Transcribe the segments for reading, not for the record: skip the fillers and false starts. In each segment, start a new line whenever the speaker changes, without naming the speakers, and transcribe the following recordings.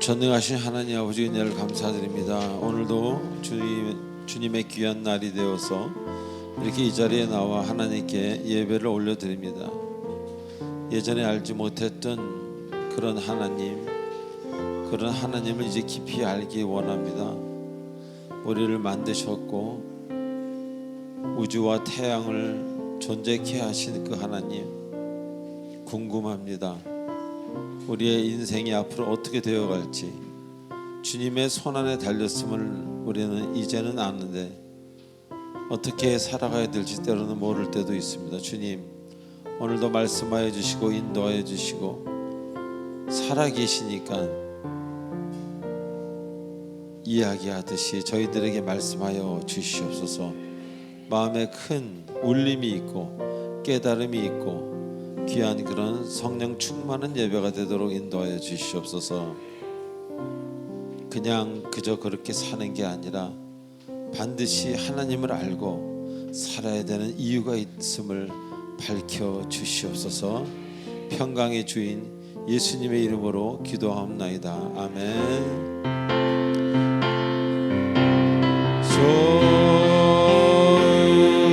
전능하신 하나님 아버지 은혜를 감사드립니다. 오늘도 주님의 귀한 날이 되어서 이렇게 이 자리에 나와 하나님께 예배를 올려드립니다. 예전에 알지 못했던 그런 하나님을 이제 깊이 알기 원합니다. 우리를 만드셨고 우주와 태양을 존재케 하신 그 하나님 궁금합니다. 우리의 인생이 앞으로 어떻게 되어갈지 주님의 손안에 달렸음을 우리는 이제는 아는데 어떻게 살아가야 될지 때로는 모를 때도 있습니다. 주님, 오늘도 말씀하여 주시고 인도하여 주시고 살아계시니까 이야기하듯이 저희들에게 말씀하여 주시옵소서. 마음에 큰 울림이 있고 깨달음이 있고 귀한 그런 성령 충만한 예배가 되도록 인도하여 주시옵소서. 그냥 그저 그렇게 사는 게 아니라 반드시 하나님을 알고 살아야 되는 이유가 있음을 밝혀 주시옵소서. 평강의 주인 예수님의 이름으로 기도하옵나이다. 아멘.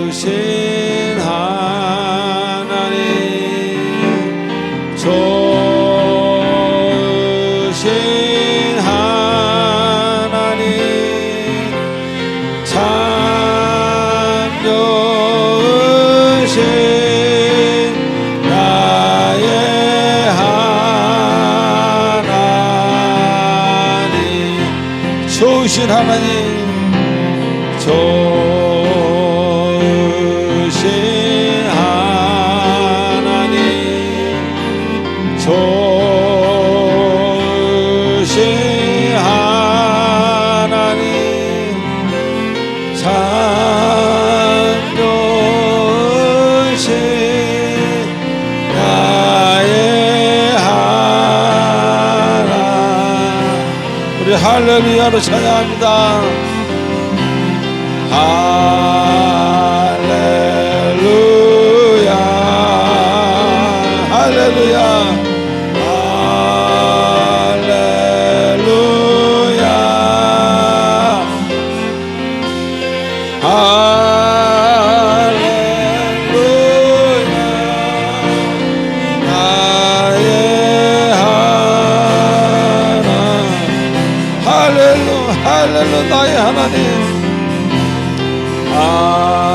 좋으신 하나님, 좋으신 하나님, 참 좋으신 나의 하나님, 좋으신 하나님, 좋으신 하나님, 좋으신 하나님, 참 좋으신 나의 하나님. 우리 할렐루야로 찬양합니다. 할렐루야, 할렐루야, 할렐루야, 할렐루야, 나의 하나님, 할렐루야, 할렐루야, 나의 하나님. 할렐루야,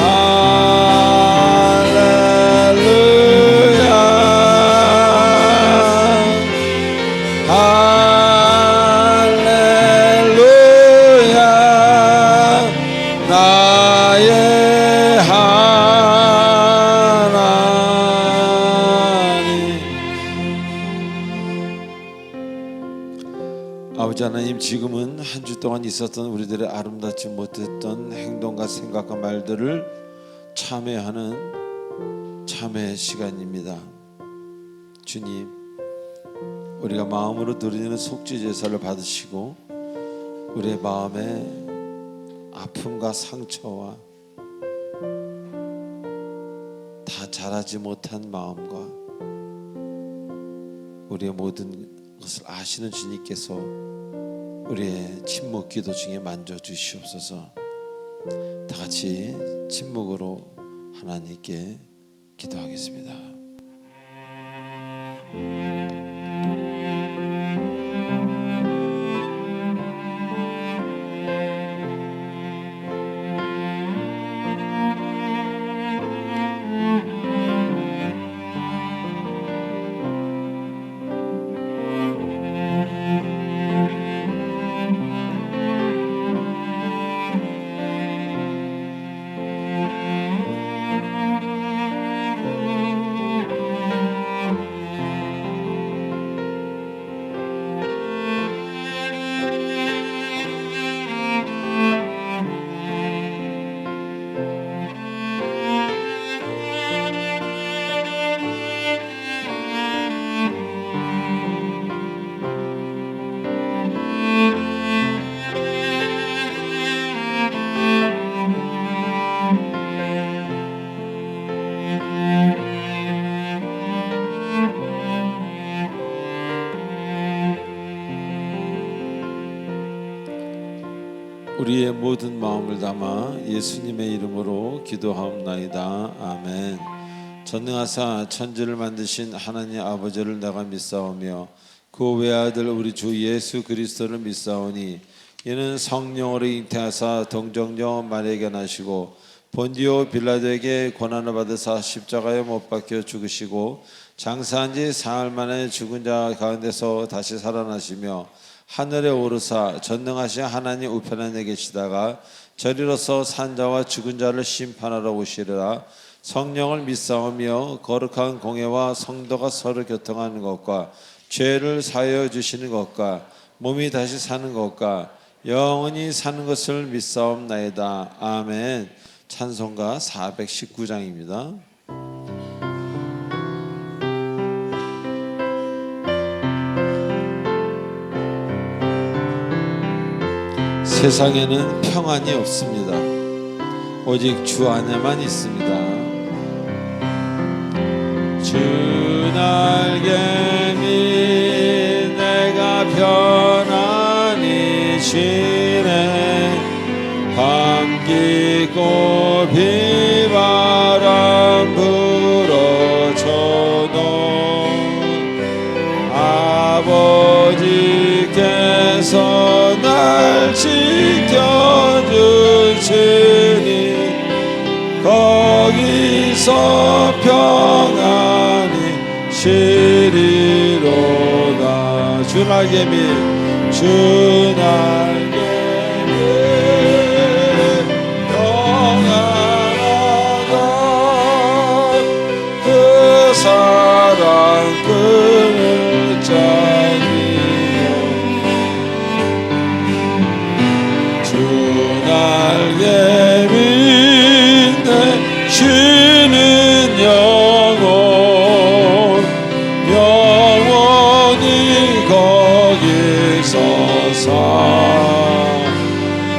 할렐루야, 할렐루야, 나의 아버지 하나님, 지금은 한 주 동안 있었던 우리들의 아름답지 못했던 행동과 생각과 말들을 참회하는 참회 시간입니다. 주님, 우리가 마음으로 드리는 속죄 제사를 받으시고 우리의 마음의 아픔과 상처와 다 자라지 못한 마음과 우리의 모든 것을 아시는 주님께서 우리의 침묵 기도 중에 만져주시옵소서. 다 같이 침묵으로 하나님께 기도하겠습니다. 우리의 모든 마음을 담아 예수님의 이름으로 기도하옵나이다. 아멘. 전능하사 천지를 만드신 하나님 아버지를 내가 믿사오며 그 외아들 우리 주 예수 그리스도를 믿사오니 이는 성령으로 잉태하사 동정녀 마리아에게 나시고 본디오 빌라도에게 고난을 받으사 십자가에 못 박혀 죽으시고 장사한 지 사흘 만에 죽은 자 가운데서 다시 살아나시며 하늘에 오르사 전능하신 하나님 우편에 계시다가 저리로서 산자와 죽은 자를 심판하러 오시리라. 성령을 믿사오며 거룩한 공예와 성도가 서로 교통하는 것과 죄를 사하여 주시는 것과 몸이 다시 사는 것과 영원히 사는 것을 믿사옵나이다. 아멘. 찬송가 419장입니다. 세상에는 평안이 없습니다. 오직 주 안에만 있습니다. 주 날개미 내가 편안히 쉬네. 밤 깊고 비바람 불어쳐도 아버지께서 날 지켜주시니 거기서 평안히 쉬리로다. 주 날개미 주 날개미 평안하다. 그 사랑 끈을 짜니요. 주 날개미 내 쉬는 영혼 영원히 거기서 사.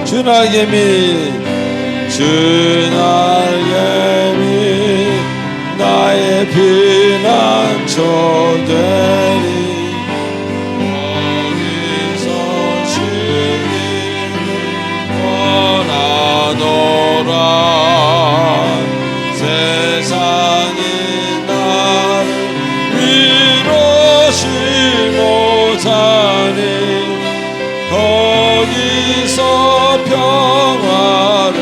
주 날개미 주 날개미 나의 피난처 되리. 거기서 쉬기를 원하노라. 세상이 나를 위로시 못하니 거기서 평화를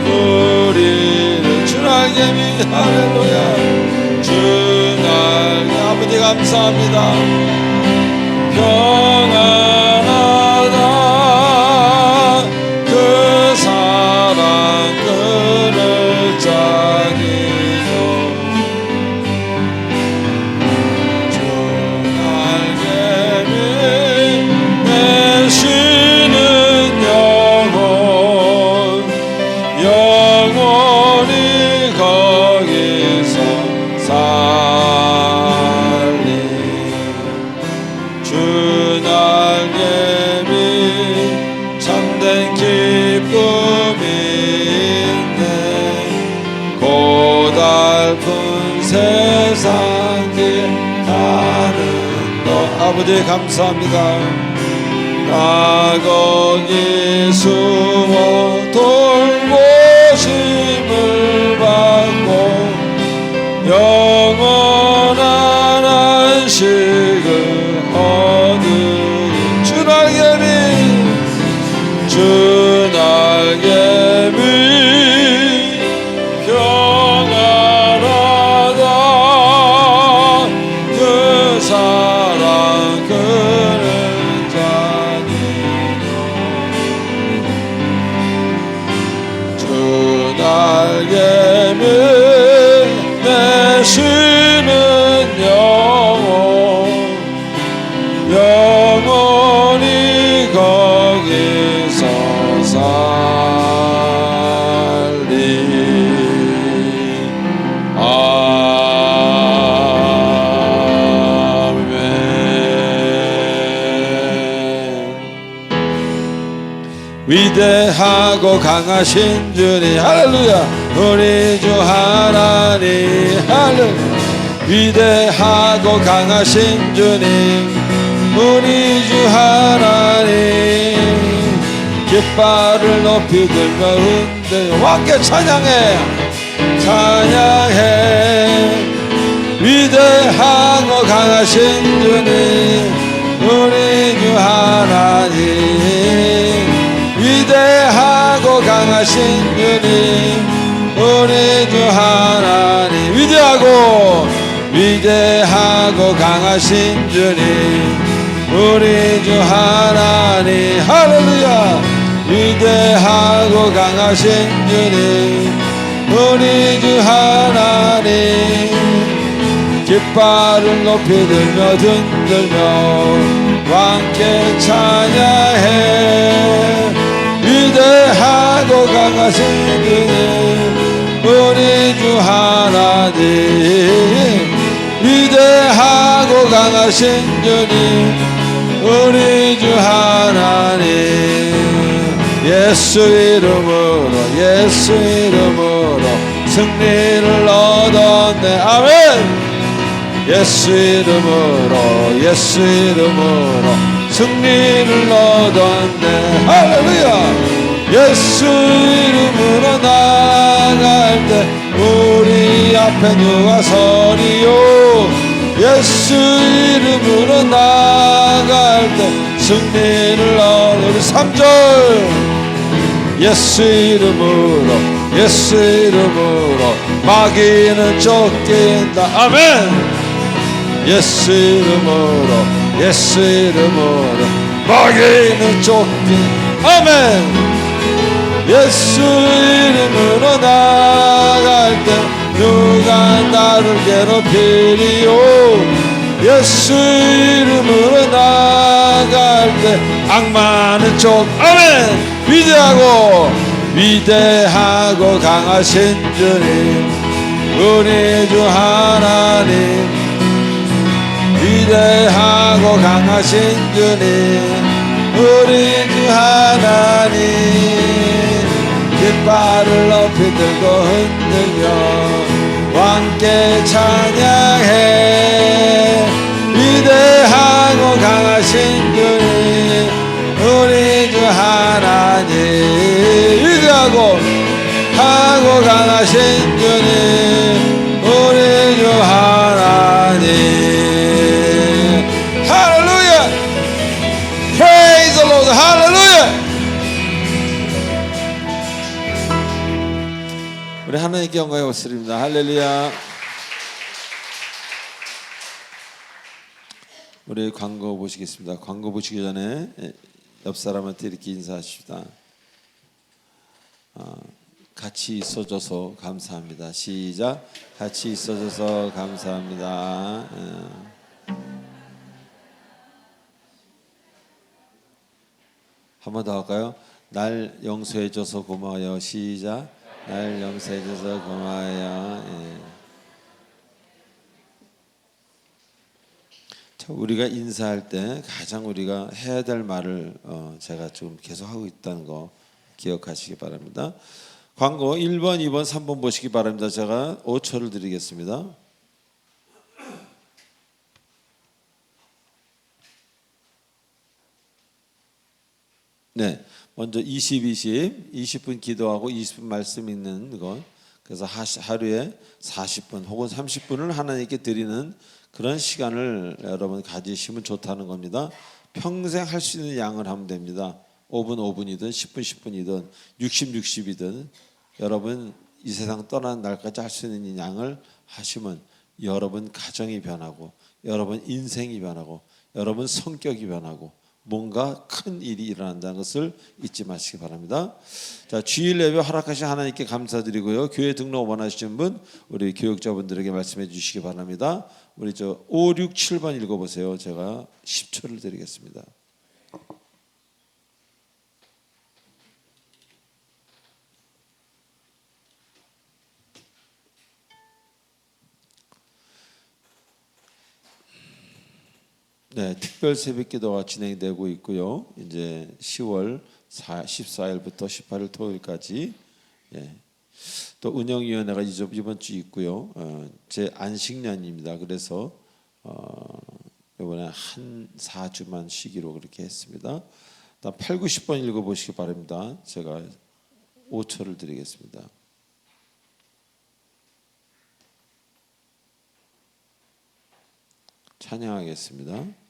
누리는 주 날개미. 할렐루야. 주 날개 아버지 감사합니다. 평안하다. 그 사랑 끈을 짜니요. 주 날개미 내 쉬는 영혼 영원히 거기서 살리. 주 날개미 참된 기쁨이 있네. 고달픈 세상 길 가는 너 아버지 감사합니다. 나 거기 숨어 돌보심을 받고 영원한 안식을 얻으리. 주 날개미 주 날개미 평안하다. 그 사랑 끈을 짜니요. 주 날개미 내 쉬는 영혼 영원히 거기서 살리. 아멘. 위대하고 강하신 주님 할렐루야. 우리 주 하나님 할렐루야. 위대하고 강하신 주님 우리 주 하나님 깃발을 높이 들며 흔들며 함께 찬양해 찬양해 위대하고 강하신 주님 우리 주 하나님 위대하고 강하신 주님 우리 주 하나님 위대하고 강하신 주님 우리 주 하나님 할렐루야 위대하고 강하신 주님 우리 주 하나님 깃발을 높이 들며 흔들며 함께 찬양해 위대하고 강하신 주님 우리 주 하나님 위대하고 강하신 주님 우리 주 하나님 예수 이름으로 승리를 얻었네 아멘 예수 이름으로 승리를 얻었네 할렐루야 예수 이름으로 나아갈 때 우리 앞에 누가 서리요 예수 이름으로 나아갈 때 승리를 얻어 우리 3절 예수 이름으로 마귀는 쫓긴다 아멘 예수 이름으로 마귀는 쫓긴다 아멘 예수 이름으로 나아갈 때 누가 나를 괴롭히리요 예수 이름으로 나아갈 때 악마는 쫓 아멘 위대하고 강하신 주님 우리 주 하나님 위대하고 강하신 주님 우리 주 하나님 깃발을 높이 들고 흔들며 함께 찬양해 위대하고 강하신 주님 우리 주 하나님 위대하고 강하신 주님 우리 주 하나님 할렐루야 Praise the Lord 할렐루야 우리 하나님께 영광의 옷을입니다 할렐루야 우리 광고 보시겠습니다 광고 보시기 전에 옆 사람한테 이렇게 인사하십시다 같이 있어줘서 감사합니다 시작 같이 있어줘서 감사합니다 한 번 더 할까요? 날 용서해줘서 고마워요 시작 날 용서해줘서 고마워요 우리가 인사할 때 가장 우리가 해야 될 말을 제가 지금 계속 하고 있다는 거 기억하시기 바랍니다. 광고 1번, 2번, 3번 보시기 바랍니다. 제가 5초를 드리겠습니다. 네, 먼저 20분 기도하고 20분 말씀 있는 것. 그래서 하루에 40분 혹은 30분을 하나님께 드리는 그런 시간을 여러분 가지시면 좋다는 겁니다. 평생 할 수 있는 양을 하면 됩니다. 5분 5분이든 10분 10분이든 60 60이든 여러분 이 세상 떠난 날까지 할 수 있는 양을 하시면 여러분 가정이 변하고 여러분 인생이 변하고 여러분 성격이 변하고 뭔가 큰 일이 일어난다는 것을 잊지 마시기 바랍니다. 자, 주일 예배 허락하신 하나님께 감사드리고요. 교회 등록 원하시는 분 우리 교육자분들에게 말씀해 주시기 바랍니다. 우리 5, 6, 7번 읽어보세요. 제가 10초를 드리겠습니다. 네, 특별 새벽기도가 진행되고 있고요. 이제 10월 14일부터 18일 토요일까지 또 운영위원회가 이번 주 있고요. 제 안식년입니다. 그래서 이번에 한 4주만 쉬기로 그렇게 했습니다. 일단 8, 90번 읽어보시기 바랍니다. 제가 5초를 드리겠습니다. 찬양하겠습니다.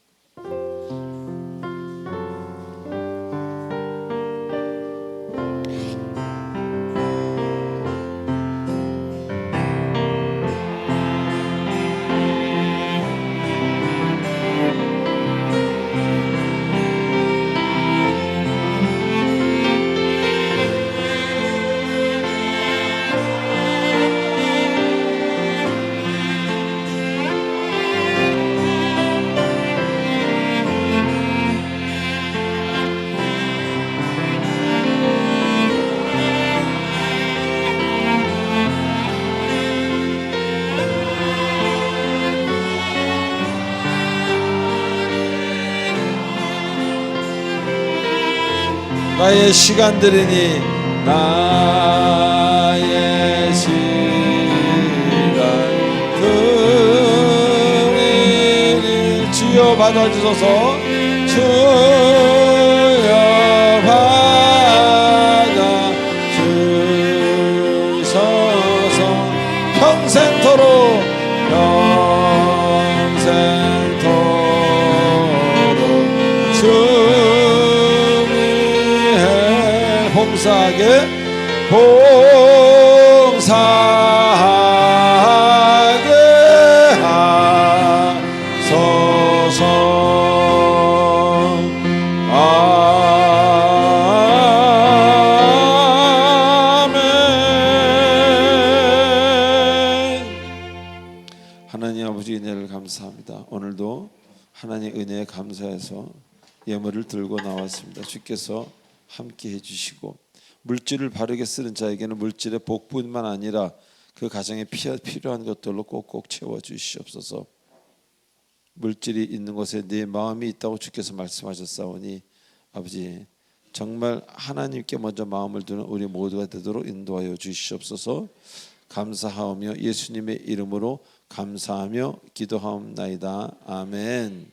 나의 시간들이니 나의 시간들이니 주여 받아주소서. 주여 받아주소서. 평생토록 봉사하게 하소서. 아멘. 하나님 아버지 은혜를 감사합니다. 오늘도 하나님 은혜에 감사해서 예물을 들고 나왔습니다. 주께서 함께 해주시고 물질을 바르게 쓰는 자에게는 물질의 복뿐만 아니라 그 가정에 필요한 것들로 꼭꼭 채워주시옵소서. 물질이 있는 곳에 네 마음이 있다고 주께서 말씀하셨사오니 아버지 정말 하나님께 먼저 마음을 두는 우리 모두가 되도록 인도하여 주시옵소서. 감사하오며 예수님의 이름으로 감사하며 기도하옵나이다. 아멘.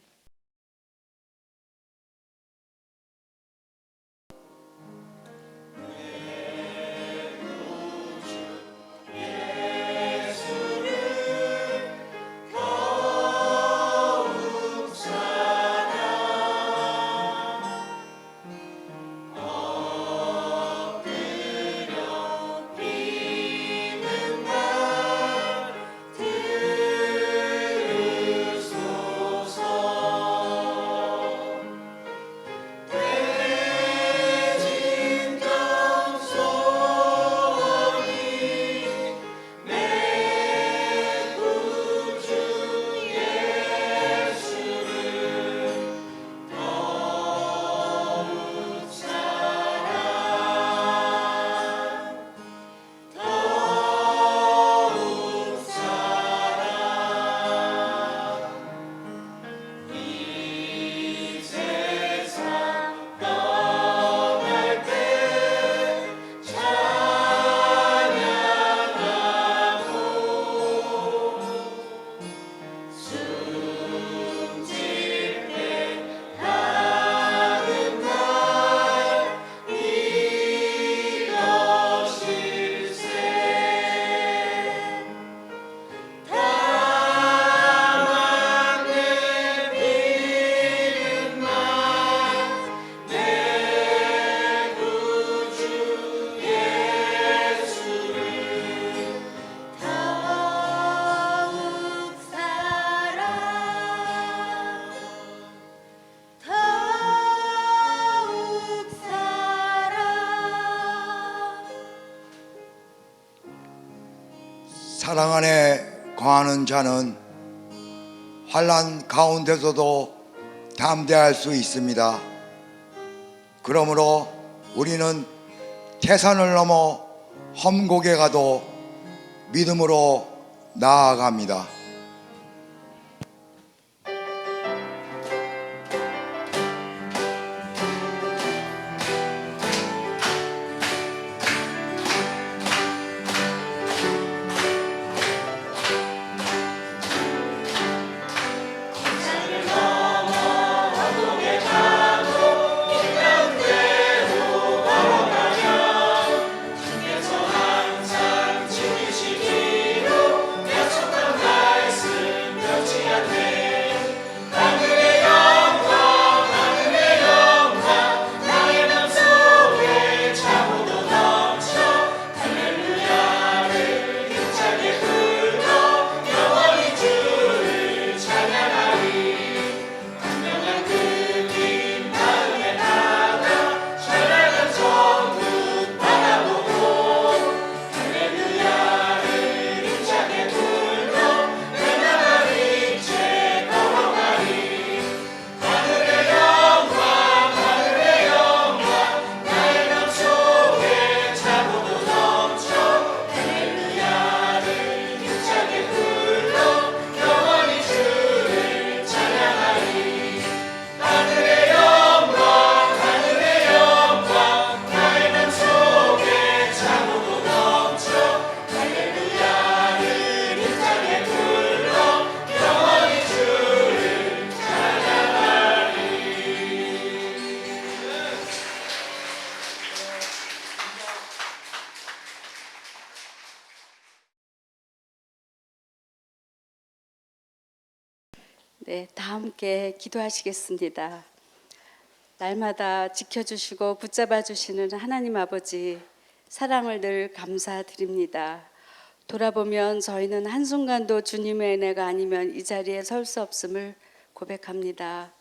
사랑 안에 거하는 자는 환난 가운데서도 담대할 수 있습니다. 그러므로 우리는 태산을 넘어 험곡에 가도 믿음으로 나아갑니다.
네, 다 함께 기도하시겠습니다. 날마다 지켜주시고 붙잡아 주시는 하나님 아버지 사랑을 늘 감사드립니다. 돌아보면 저희는 한순간도 주님의 은혜가 아니면 이 자리에 설 수 없음을 고백합니다.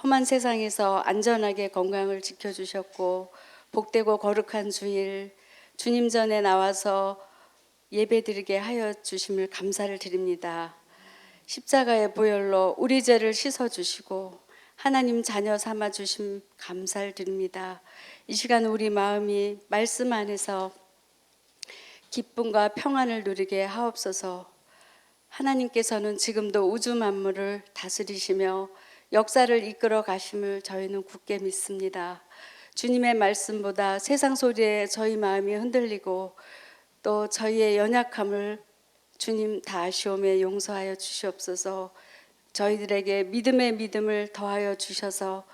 험한 세상에서 안전하게 건강을 지켜주셨고 복되고 거룩한 주일 주님 전에 나와서 예배드리게 하여 주심을 감사를 드립니다. 십자가의 보혈로 우리 죄를 씻어주시고 하나님 자녀 삼아 주심 감사를 드립니다. 이 시간 우리 마음이 말씀 안에서 기쁨과 평안을 누리게 하옵소서. 하나님께서는 지금도 우주 만물을 다스리시며 역사를 이끌어 가심을 저희는 굳게 믿습니다. 주님의 말씀보다 세상 소리에 저희 마음이 흔들리고 또 저희의 연약함을 주님 다 아시오매 용서하여 주시옵소서. 저희들에게 믿음의 믿음을 더하여 주셔서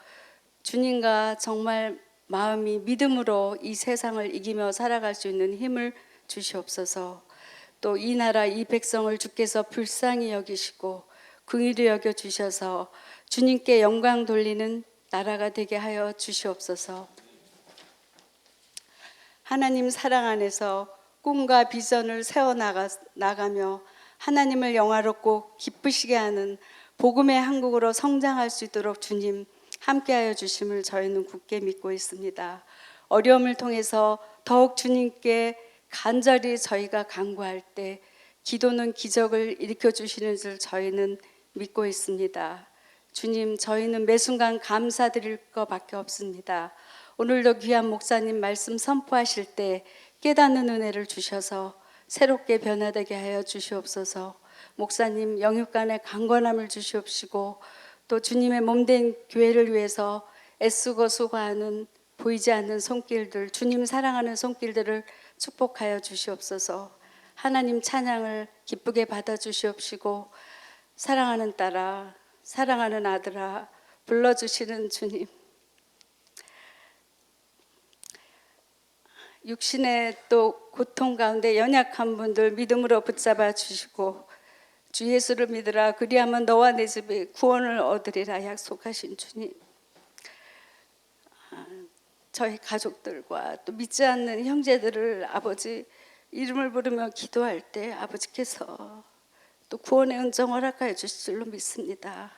주님과 정말 마음이 믿음으로 이 세상을 이기며 살아갈 수 있는 힘을 주시옵소서. 또 이 나라 이 백성을 주께서 불쌍히 여기시고 긍휼히 여겨 주셔서 주님께 영광 돌리는 나라가 되게 하여 주시옵소서. 하나님 사랑 안에서 꿈과 비전을 세워 나가며 하나님을 영화롭고 기쁘시게 하는 복음의 한국으로 성장할 수 있도록 주님 함께하여 주심을 저희는 굳게 믿고 있습니다. 어려움을 통해서 더욱 주님께 간절히 저희가 간구할 때 기도는 기적을 일으켜 주시는 줄 저희는 믿고 있습니다. 주님, 저희는 매 순간 감사드릴 것밖에 없습니다. 오늘도 귀한 목사님 말씀 선포하실 때 깨닫는 은혜를 주셔서 새롭게 변화되게 하여 주시옵소서. 목사님 영육간의 강건함을 주시옵시고 또 주님의 몸된 교회를 위해서 애쓰고 수고하는 보이지 않는 손길들, 주님 사랑하는 손길들을 축복하여 주시옵소서. 하나님 찬양을 기쁘게 받아 주시옵시고 사랑하는 딸아, 사랑하는 아들아 불러주시는 주님, 육신의 또 고통 가운데 연약한 분들 믿음으로 붙잡아 주시고 주 예수를 믿으라 그리하면 너와 내 집에 구원을 얻으리라 약속하신 주님, 저희 가족들과 또 믿지 않는 형제들을 아버지 이름을 부르며 기도할 때 아버지께서 또 구원의 은정 허락하여 주실 줄로 믿습니다.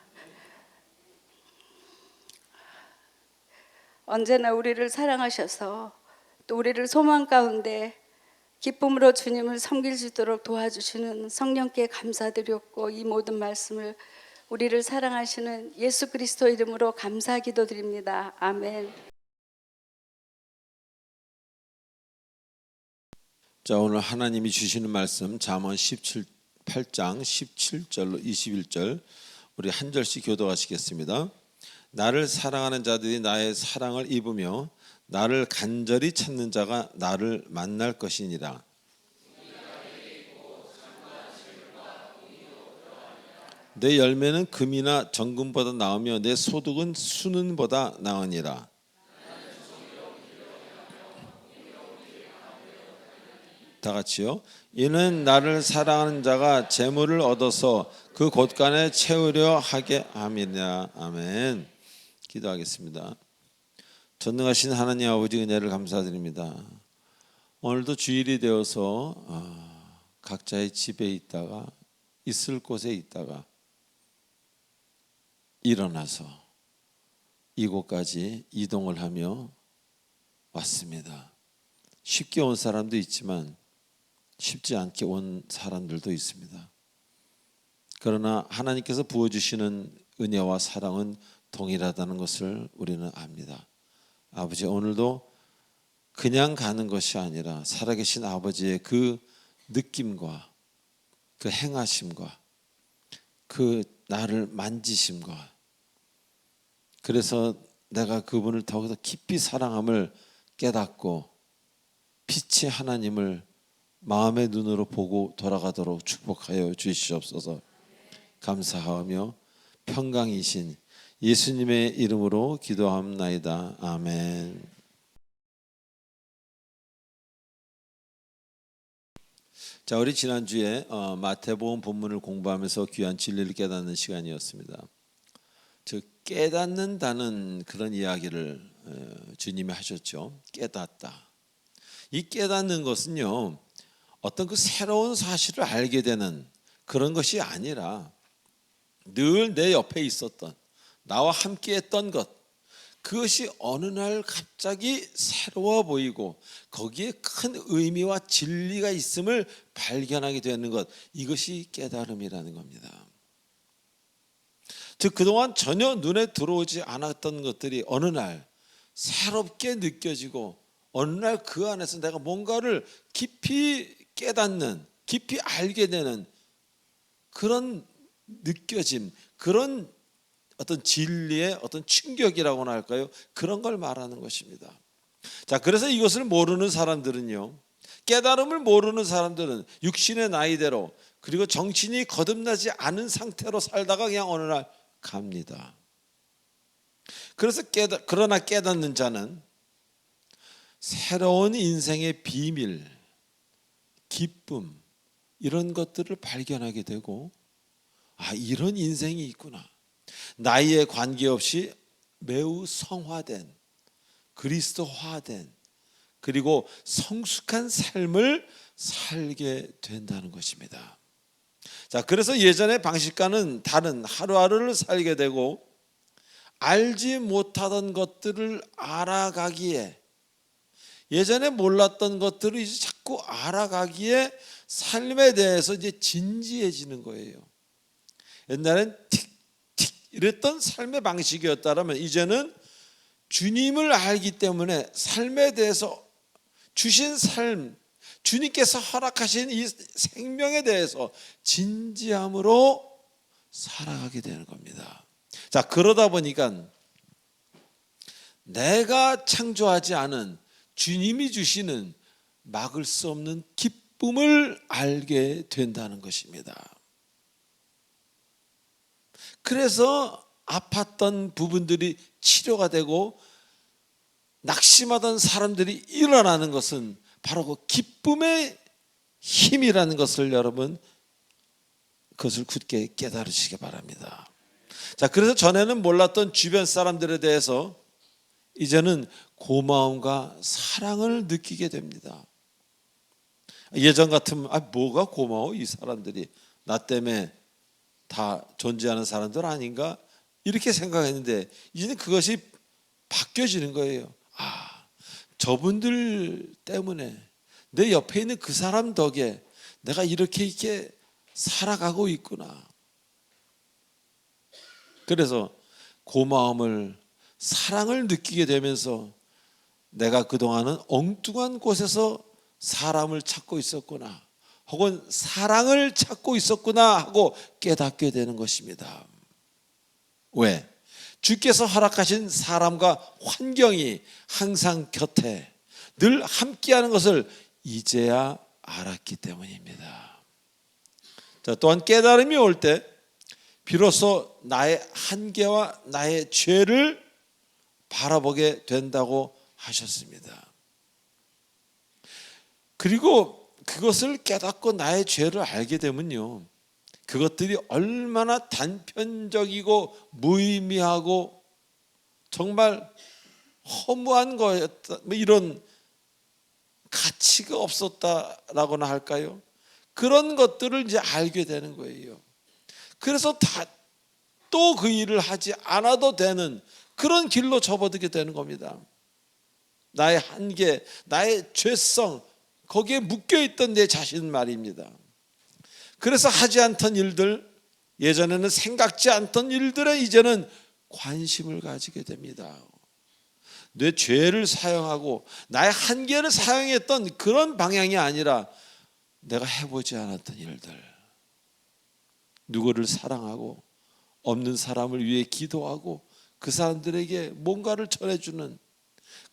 언제나 우리를 사랑하셔서 또 우리를 소망 가운데 기쁨으로 주님을 섬길 수 있도록 도와주시는 성령께 감사드렸고 이 모든 말씀을 우리를 사랑하시는 예수 그리스도 이름으로 감사 기도드립니다. 아멘.
자, 오늘 하나님이 주시는 말씀 잠언 8장 17절로 21절 우리 한 절씩 교도하시겠습니다. 나를 사랑하는 자들이 나의 사랑을 입으며 나를 간절히 찾는 자가 나를 만날 것이니라. 내 열매는 금이나 정금보다 나으며 내 소득은 수는보다 나으니라. 다 같이요. 이는 나를 사랑하는 자가 재물을 얻어서 그 곳간에 채우려 하게 함이라. 아멘. 기도하겠습니다. 전능하신 하나님 아버지 은혜를 감사드립니다. 오늘도 주일이 되어서 각자의 집에 있다가 있을 곳에 있다가 일어나서 이곳까지 이동을 하며 왔습니다. 쉽게 온 사람도 있지만 쉽지 않게 온 사람들도 있습니다. 그러나 하나님께서 부어주시는 은혜와 사랑은 동일하다는 것을 우리는 압니다. 아버지, 오늘도 그냥 가는 것이 아니라 살아계신 아버지의 그 느낌과 그 행하심과 그 나를 만지심과 그래서 내가 그분을 더욱더 깊이 사랑함을 깨닫고 빛의 하나님을 마음의 눈으로 보고 돌아가도록 축복하여 주시옵소서. 감사하며 평강이신 예수님의 이름으로 기도합나이다. 아멘. 자, 우리 지난주에 마태복음 본문을 공부하면서 귀한 진리를 깨닫는 시간이었습니다. 즉 깨닫는다는 그런 이야기를 주님이 하셨죠. 깨닫다. 이 깨닫는 것은요, 어떤 그 새로운 사실을 알게 되는 그런 것이 아니라 늘 내 옆에 있었던, 나와 함께 했던 것, 그것이 어느 날 갑자기 새로워 보이고 거기에 큰 의미와 진리가 있음을 발견하게 되는 것, 이것이 깨달음이라는 겁니다. 즉 그동안 전혀 눈에 들어오지 않았던 것들이 어느 날 새롭게 느껴지고 어느 날 그 안에서 내가 뭔가를 깊이 깨닫는, 깊이 알게 되는 그런 느껴짐, 그런 어떤 진리의 어떤 충격이라고나 할까요? 그런 걸 말하는 것입니다. 자, 그래서 이것을 모르는 사람들은요, 깨달음을 모르는 사람들은 육신의 나이대로, 그리고 정신이 거듭나지 않은 상태로 살다가 그냥 어느 날 갑니다. 그래서 그러나 깨닫는 자는 새로운 인생의 비밀, 기쁨, 이런 것들을 발견하게 되고, 이런 인생이 있구나. 나이에 관계없이 매우 성화된, 그리스도화된, 그리고 성숙한 삶을 살게 된다는 것입니다. 자, 그래서 예전의 방식과는 다른 하루하루를 살게 되고 알지 못하던 것들을 알아가기에, 예전에 몰랐던 것들을 이제 자꾸 알아가기에 삶에 대해서 이제 진지해지는 거예요. 옛날엔 틱틱 이랬던 삶의 방식이었다면 이제는 주님을 알기 때문에 삶에 대해서, 주신 삶, 주님께서 허락하신 이 생명에 대해서 진지함으로 살아가게 되는 겁니다. 자, 그러다 보니까 내가 창조하지 않은 주님이 주시는 막을 수 없는 기쁨을 알게 된다는 것입니다. 그래서 아팠던 부분들이 치료가 되고 낙심하던 사람들이 일어나는 것은 바로 그 기쁨의 힘이라는 것을 여러분, 그것을 굳게 깨달으시기 바랍니다. 자, 그래서 전에는 몰랐던 주변 사람들에 대해서 이제는 고마움과 사랑을 느끼게 됩니다. 예전 같으면 뭐가 고마워, 이 사람들이 나 때문에 다 존재하는 사람들 아닌가, 이렇게 생각했는데 이제는 그것이 바뀌어지는 거예요. 저분들 때문에, 내 옆에 있는 그 사람 덕에 내가 이렇게 살아가고 있구나. 그래서 고마움을, 사랑을 느끼게 되면서 내가 그동안은 엉뚱한 곳에서 사람을 찾고 있었구나, 혹은 사랑을 찾고 있었구나 하고 깨닫게 되는 것입니다. 왜? 주께서 허락하신 사람과 환경이 항상 곁에 늘 함께하는 것을 이제야 알았기 때문입니다. 자, 또한 깨달음이 올 때 비로소 나의 한계와 나의 죄를 바라보게 된다고 하셨습니다. 그리고 그것을 깨닫고 나의 죄를 알게 되면요, 그것들이 얼마나 단편적이고 무의미하고 정말 허무한 거였다, 이런 가치가 없었다라고나 할까요? 그런 것들을 이제 알게 되는 거예요. 그래서 또 그 일을 하지 않아도 되는 그런 길로 접어들게 되는 겁니다. 나의 한계, 나의 죄성, 거기에 묶여있던 내 자신 말입니다. 그래서 하지 않던 일들, 예전에는 생각지 않던 일들에 이제는 관심을 가지게 됩니다. 내 죄를 사용하고 나의 한계를 사용했던 그런 방향이 아니라 내가 해보지 않았던 일들, 누구를 사랑하고 없는 사람을 위해 기도하고 그 사람들에게 뭔가를 전해주는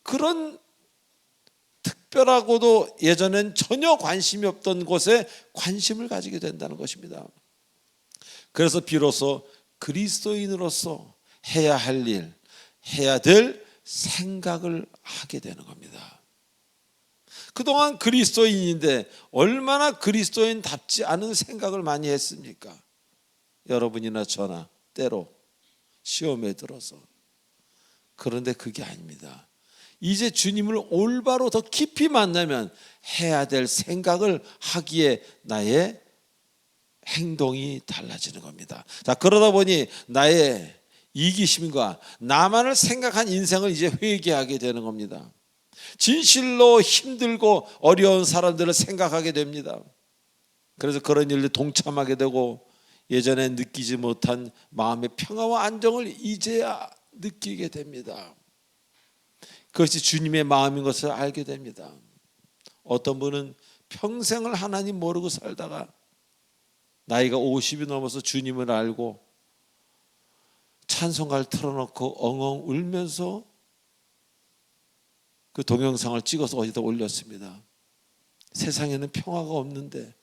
그런 특별하고도 예전엔 전혀 관심이 없던 곳에 관심을 가지게 된다는 것입니다. 그래서 비로소 그리스도인으로서 해야 할 일, 해야 될 생각을 하게 되는 겁니다. 그동안 그리스도인인데 얼마나 그리스도인답지 않은 생각을 많이 했습니까? 여러분이나 저나 때로 시험에 들어서. 그런데 그게 아닙니다. 이제 주님을 올바로 더 깊이 만나면 해야 될 생각을 하기에 나의 행동이 달라지는 겁니다. 자, 그러다 보니 나의 이기심과 나만을 생각한 인생을 이제 회개하게 되는 겁니다. 진실로 힘들고 어려운 사람들을 생각하게 됩니다. 그래서 그런 일에 동참하게 되고 예전에 느끼지 못한 마음의 평화와 안정을 이제야 느끼게 됩니다. 그것이 주님의 마음인 것을 알게 됩니다. 어떤 분은 평생을 하나님 모르고 살다가 나이가 50이 넘어서 주님을 알고 찬송가를 틀어놓고 엉엉 울면서 그 동영상을 찍어서 어디다 올렸습니다. 세상에는 평화가 없는데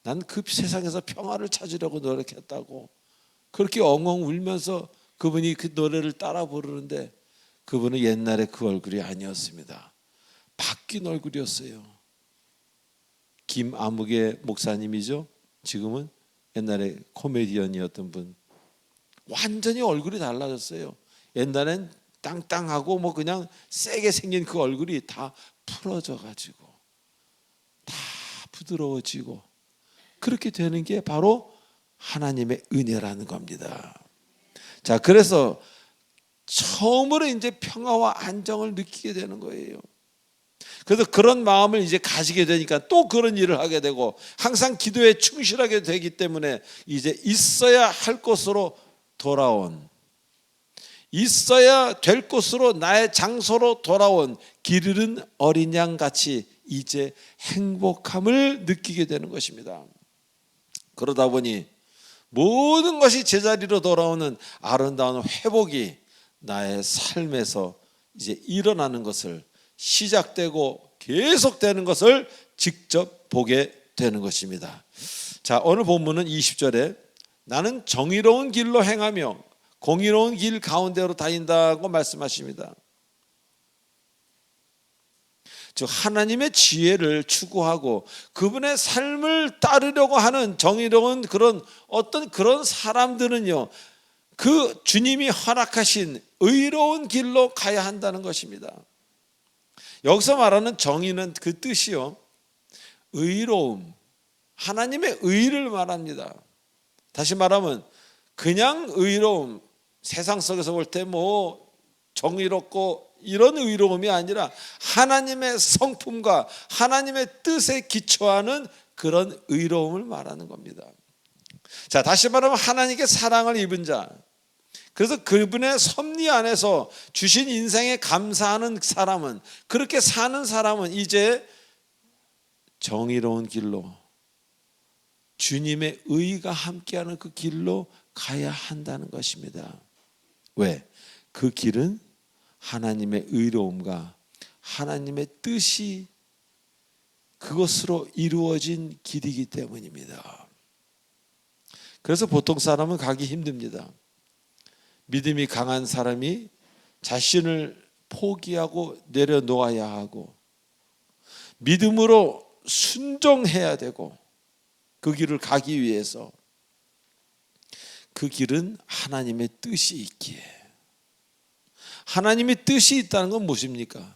난 그 세상에서 평화를 찾으려고 노력했다고 그렇게 엉엉 울면서 그분이 그 노래를 따라 부르는데 그분은 옛날에 그 얼굴이 아니었습니다. 바뀐 얼굴이었어요. 김아무개 목사님이죠. 지금은 옛날에 코미디언이었던 분. 완전히 얼굴이 달라졌어요. 옛날엔 땅땅하고 뭐 그냥 세게 생긴 그 얼굴이 다 풀어져 가지고 다 부드러워지고 그렇게 되는 게 바로 하나님의 은혜라는 겁니다. 자, 그래서 처음으로 이제 평화와 안정을 느끼게 되는 거예요. 그래서 그런 마음을 이제 가지게 되니까 또 그런 일을 하게 되고 항상 기도에 충실하게 되기 때문에 이제 있어야 할 곳으로 돌아온, 있어야 될 곳으로 나의 장소로 돌아온 길 잃은 어린 양 같이 이제 행복함을 느끼게 되는 것입니다. 그러다 보니 모든 것이 제자리로 돌아오는 아름다운 회복이 나의 삶에서 이제 일어나는 것을 시작되고 계속되는 것을 직접 보게 되는 것입니다. 자, 오늘 본문은 20절에 나는 정의로운 길로 행하며 공의로운 길 가운데로 다닌다고 말씀하십니다. 즉 하나님의 지혜를 추구하고 그분의 삶을 따르려고 하는 정의로운 그런 어떤 그런 사람들은요, 그 주님이 허락하신 의로운 길로 가야 한다는 것입니다. 여기서 말하는 정의는 그 뜻이요, 의로움, 하나님의 의를 말합니다. 다시 말하면 그냥 의로움, 세상 속에서 볼 때 뭐 정의롭고 이런 의로움이 아니라 하나님의 성품과 하나님의 뜻에 기초하는 그런 의로움을 말하는 겁니다. 자, 다시 말하면 하나님께 사랑을 입은 자, 그래서 그분의 섭리 안에서 주신 인생에 감사하는 사람은, 그렇게 사는 사람은 이제 정의로운 길로, 주님의 의가 함께하는 그 길로 가야 한다는 것입니다. 왜? 그 길은 하나님의 의로움과 하나님의 뜻이 그것으로 이루어진 길이기 때문입니다. 그래서 보통 사람은 가기 힘듭니다. 믿음이 강한 사람이 자신을 포기하고 내려놓아야 하고 믿음으로 순종해야 되고 그 길을 가기 위해서 그 길은 하나님의 뜻이 있기에, 하나님의 뜻이 있다는 건 무엇입니까?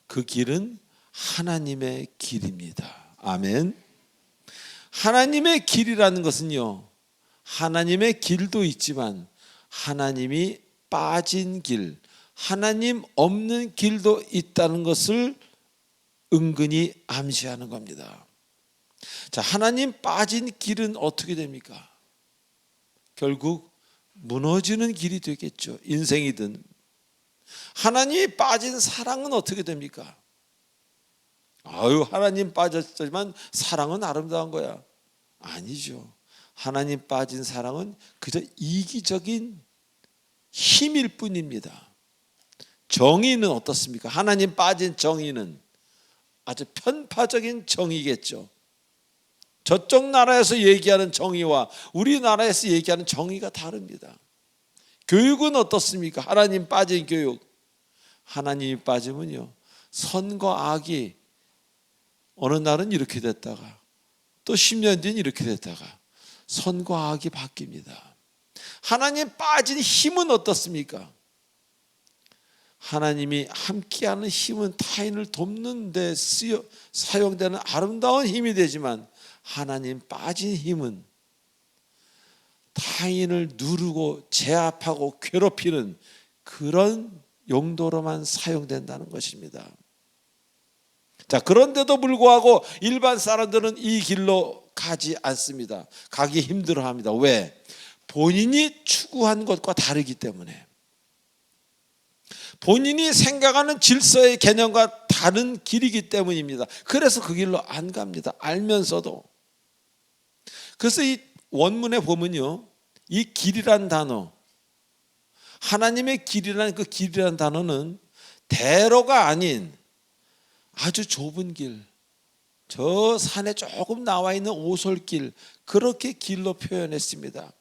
그 길은 하나님의 길입니다. 아멘. 하나님의 길이라는 것은요, 하나님의 길도 있지만 하나님이 빠진 길, 하나님 없는 길도 있다는 것을 은근히 암시하는 겁니다. 자, 하나님 빠진 길은 어떻게 됩니까? 결국 무너지는 길이 되겠죠. 인생이든. 하나님이 빠진 사랑은 어떻게 됩니까? 아유, 하나님 빠졌지만 사랑은 아름다운 거야. 아니죠. 하나님 빠진 사랑은 그저 이기적인 힘일 뿐입니다. 정의는 어떻습니까? 하나님 빠진 정의는 아주 편파적인 정의겠죠. 저쪽 나라에서 얘기하는 정의와 우리나라에서 얘기하는 정의가 다릅니다. 교육은 어떻습니까? 하나님 빠진 교육. 하나님이 빠지면요, 선과 악이 어느 날은 이렇게 됐다가 또 10년 뒤엔 이렇게 됐다가 선과 악이 바뀝니다. 하나님 빠진 힘은 어떻습니까? 하나님이 함께하는 힘은 타인을 돕는 데 사용되는 아름다운 힘이 되지만, 하나님 빠진 힘은 타인을 누르고 제압하고 괴롭히는 그런 용도로만 사용된다는 것입니다. 자, 그런데도 불구하고 일반 사람들은 이 길로 가지 않습니다. 가기 힘들어합니다. 왜? 본인이 추구한 것과 다르기 때문에, 본인이 생각하는 질서의 개념과 다른 길이기 때문입니다. 그래서 그 길로 안 갑니다. 알면서도. 그래서 이 원문에 보면요, 이 길이란 단어, 하나님의 길이라는 그 길이란 단어는 대로가 아닌 아주 좁은 길, 저 산에 조금 나와 있는 오솔길, 그렇게 길로 표현했습니다.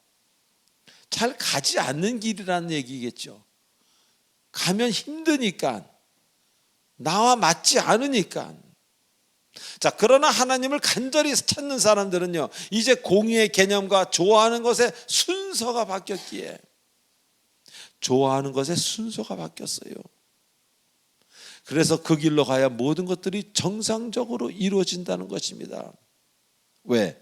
잘 가지 않는 길이라는 얘기겠죠. 가면 힘드니까, 나와 맞지 않으니까. 자, 그러나 하나님을 간절히 찾는 사람들은요, 이제 공의의 개념과 좋아하는 것의 순서가 바뀌었기에, 좋아하는 것의 순서가 바뀌었어요. 그래서 그 길로 가야 모든 것들이 정상적으로 이루어진다는 것입니다. 왜?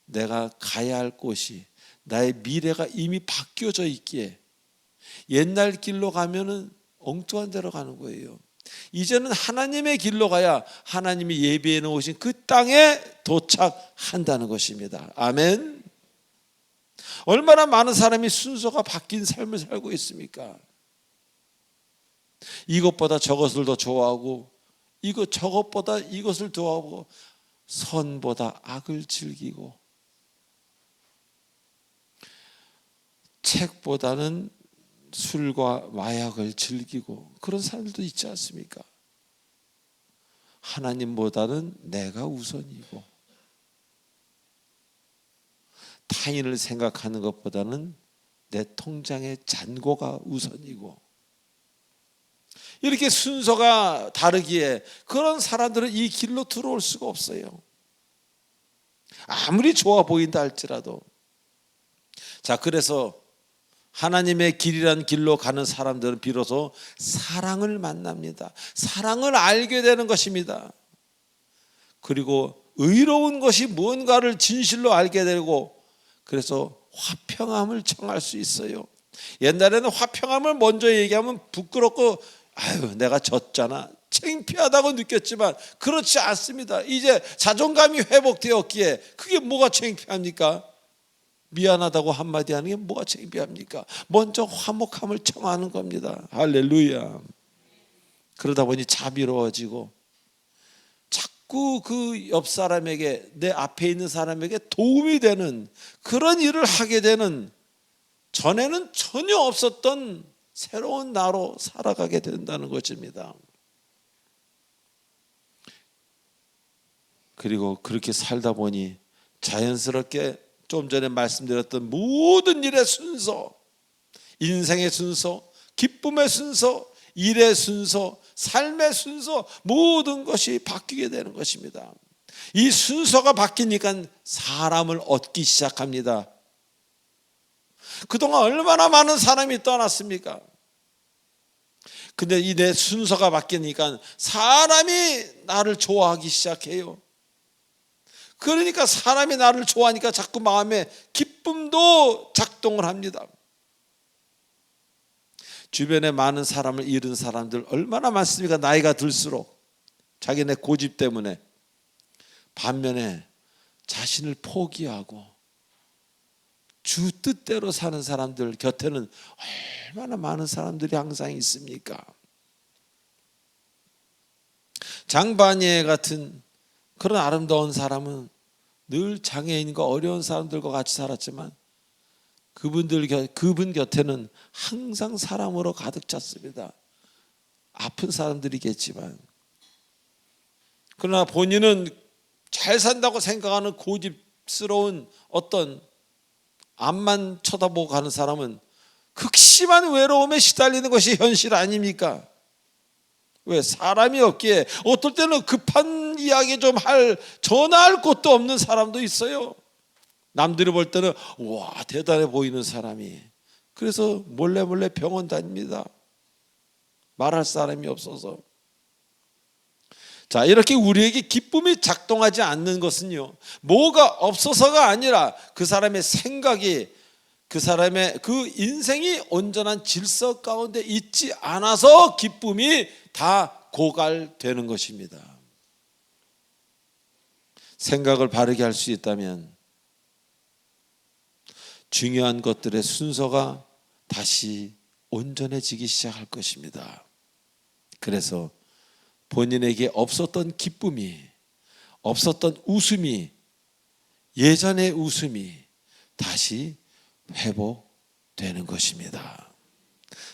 내가 가야 할 곳이, 나의 미래가 이미 바뀌어져 있기에 옛날 길로 가면은 엉뚱한 데로 가는 거예요. 이제는 하나님의 길로 가야 하나님이 예비해 놓으신 그 땅에 도착한다는 것입니다. 아멘. 얼마나 많은 사람이 순서가 바뀐 삶을 살고 있습니까? 이것보다 저것을 더 좋아하고, 저것보다 이것을 좋아하고, 선보다 악을 즐기고, 책보다는 술과 마약을 즐기고, 그런 사람들도 있지 않습니까? 하나님보다는 내가 우선이고, 타인을 생각하는 것보다는 내 통장의 잔고가 우선이고, 이렇게 순서가 다르기에 그런 사람들은 이 길로 들어올 수가 없어요. 아무리 좋아 보인다 할지라도. 자, 그래서 하나님의 길이란 길로 가는 사람들은 비로소 사랑을 만납니다. 사랑을 알게 되는 것입니다. 그리고 의로운 것이 무언가를 진실로 알게 되고, 그래서 화평함을 청할 수 있어요. 옛날에는 화평함을 먼저 얘기하면 부끄럽고, 아유, 내가 졌잖아, 창피하다고 느꼈지만 그렇지 않습니다. 이제 자존감이 회복되었기에 그게 뭐가 창피합니까? 미안하다고 한마디 하는 게 뭐가 창피합니까? 먼저 화목함을 청하는 겁니다. 할렐루야. 그러다 보니 자비로워지고, 자꾸 그 옆 사람에게, 내 앞에 있는 사람에게 도움이 되는 그런 일을 하게 되는, 전에는 전혀 없었던 새로운 나로 살아가게 된다는 것입니다. 그리고 그렇게 살다 보니 자연스럽게 좀 전에 말씀드렸던 모든 일의 순서, 인생의 순서, 기쁨의 순서, 일의 순서, 삶의 순서, 모든 것이 바뀌게 되는 것입니다. 이 순서가 바뀌니까 사람을 얻기 시작합니다. 그동안 얼마나 많은 사람이 떠났습니까? 근데 이 내 순서가 바뀌니까 사람이 나를 좋아하기 시작해요. 그러니까 사람이 나를 좋아하니까 자꾸 마음에 기쁨도 작동을 합니다. 주변에 많은 사람을 잃은 사람들 얼마나 많습니까? 나이가 들수록 자기네 고집 때문에. 반면에 자신을 포기하고 주 뜻대로 사는 사람들 곁에는 얼마나 많은 사람들이 항상 있습니까? 장바니에 같은 그런 아름다운 사람은 늘 장애인과 어려운 사람들과 같이 살았지만 그분 곁에는 항상 사람으로 가득 찼습니다. 아픈 사람들이겠지만, 그러나 본인은 잘 산다고 생각하는 고집스러운 어떤 앞만 쳐다보고 가는 사람은 극심한 외로움에 시달리는 것이 현실 아닙니까? 왜? 사람이 없기에. 어떨 때는 급한 이야기 좀 전화할 곳도 없는 사람도 있어요. 남들이 볼 때는 와, 대단해 보이는 사람이. 그래서 몰래 병원 다닙니다. 말할 사람이 없어서. 자, 이렇게 우리에게 기쁨이 작동하지 않는 것은요, 뭐가 없어서가 아니라 그 사람의 생각이, 그 사람의 그 인생이 온전한 질서 가운데 있지 않아서 기쁨이 다 고갈되는 것입니다. 생각을 바르게 할 수 있다면 중요한 것들의 순서가 다시 온전해지기 시작할 것입니다. 그래서 본인에게 없었던 기쁨이, 없었던 웃음이, 예전의 웃음이 다시 회복되는 것입니다.